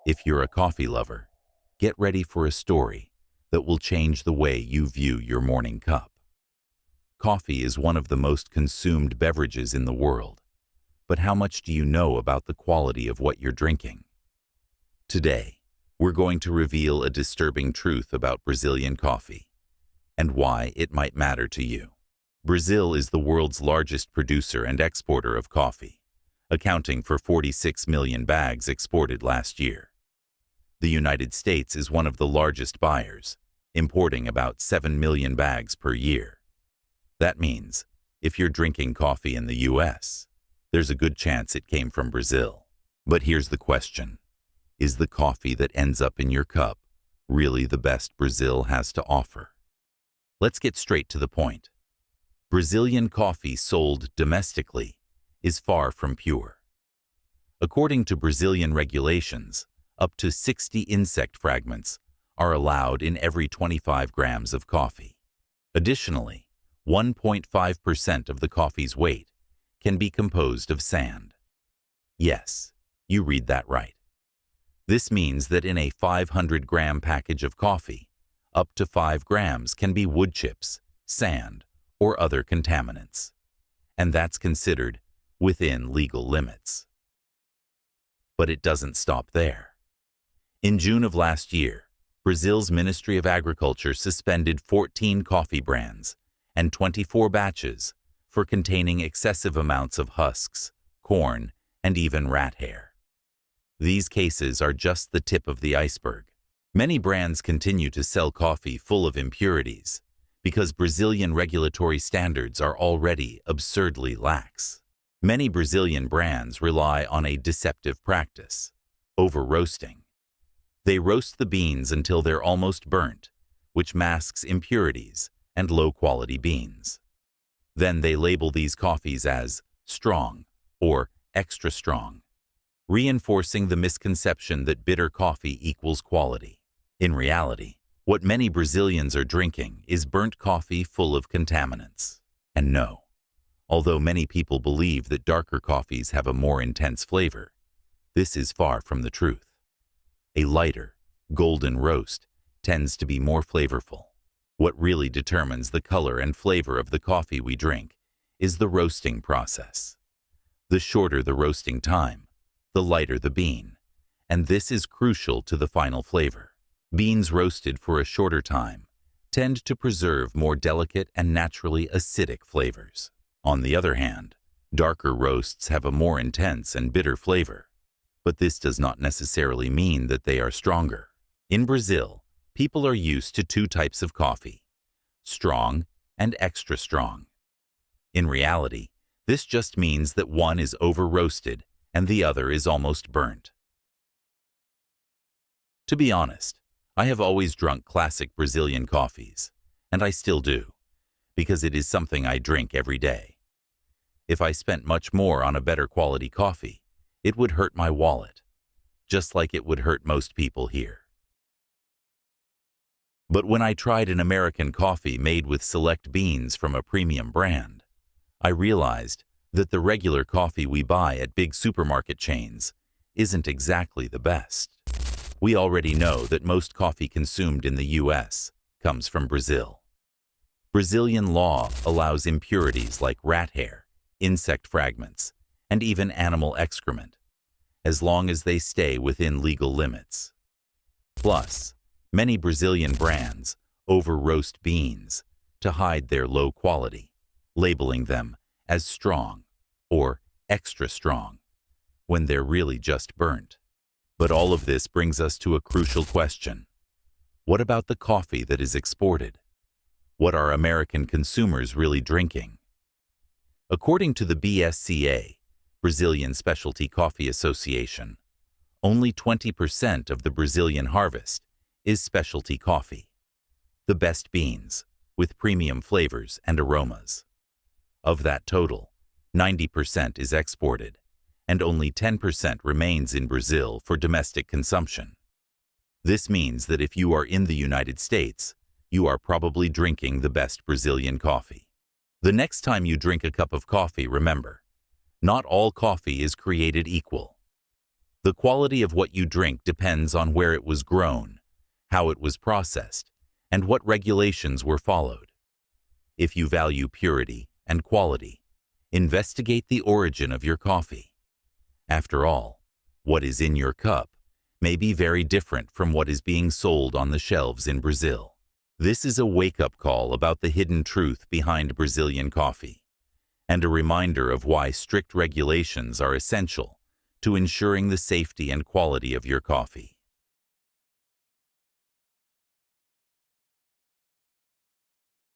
If you're a coffee lover, get ready for a story that will change the way you view your morning cup. Coffee is one of the most consumed beverages in the world, but how much do you know about the quality of what you're drinking? Today, we're going to reveal a disturbing truth about Brazilian coffee and why it might matter to you. Brazil is the world's largest producer and exporter of coffee, accounting for 46 million bags exported last year. The United States is one of the largest buyers, importing about 7 million bags per year. That means, if you're drinking coffee in the US, there's a good chance it came from Brazil. But here's the question. Is the coffee that ends up in your cup really the best Brazil has to offer? Let's get straight to the point. Brazilian coffee sold domestically is far from pure. According to Brazilian regulations, up to 60 insect fragments are allowed in every 25 grams of coffee. Additionally, 1.5% of the coffee's weight can be composed of sand. Yes, you read that right. This means that in a 500-gram package of coffee, up to 5 grams can be wood chips, sand, or other contaminants. And that's considered within legal limits. But it doesn't stop there. In June of last year, Brazil's Ministry of Agriculture suspended 14 coffee brands and 24 batches for containing excessive amounts of husks, corn, and even rat hair. These cases are just the tip of the iceberg. Many brands continue to sell coffee full of impurities because Brazilian regulatory standards are already absurdly lax. Many Brazilian brands rely on a deceptive practice, over-roasting. They roast the beans until they're almost burnt, which masks impurities and low-quality beans. Then they label these coffees as strong or extra strong, reinforcing the misconception that bitter coffee equals quality. In reality, what many Brazilians are drinking is burnt coffee full of contaminants. And no, although many people believe that darker coffees have a more intense flavor, this is far from the truth. A lighter, golden roast tends to be more flavorful. What really determines the color and flavor of the coffee we drink is the roasting process. The shorter the roasting time, the lighter the bean, and this is crucial to the final flavor. Beans roasted for a shorter time tend to preserve more delicate and naturally acidic flavors. On the other hand, darker roasts have a more intense and bitter flavor. But this does not necessarily mean that they are stronger. In Brazil, people are used to two types of coffee, strong and extra strong. In reality, this just means that one is over-roasted and the other is almost burnt. To be honest, I have always drunk classic Brazilian coffees, and I still do, because it is something I drink every day. If I spent much more on a better quality coffee, it would hurt my wallet, just like it would hurt most people here. But when I tried an American coffee made with select beans from a premium brand, I realized that the regular coffee we buy at big supermarket chains isn't exactly the best. We already know that most coffee consumed in the US comes from Brazil. Brazilian law allows impurities like rat hair, insect fragments, and even animal excrement, as long as they stay within legal limits. Plus, many Brazilian brands over-roast beans to hide their low quality, labeling them as strong or extra strong, when they're really just burnt. But all of this brings us to a crucial question. What about the coffee that is exported? What are American consumers really drinking? According to the BSCA, Brazilian Specialty Coffee Association, only 20% of the Brazilian harvest is specialty coffee, the best beans with premium flavors and aromas. Of that total, 90% is exported, and only 10% remains in Brazil for domestic consumption. This means that if you are in the United States, you are probably drinking the best Brazilian coffee. The next time you drink a cup of coffee, remember, not all coffee is created equal. The quality of what you drink depends on where it was grown, how it was processed, and what regulations were followed. If you value purity and quality, investigate the origin of your coffee. After all, what is in your cup may be very different from what is being sold on the shelves in Brazil. This is a wake-up call about the hidden truth behind Brazilian coffee, and a reminder of why strict regulations are essential to ensuring the safety and quality of your coffee.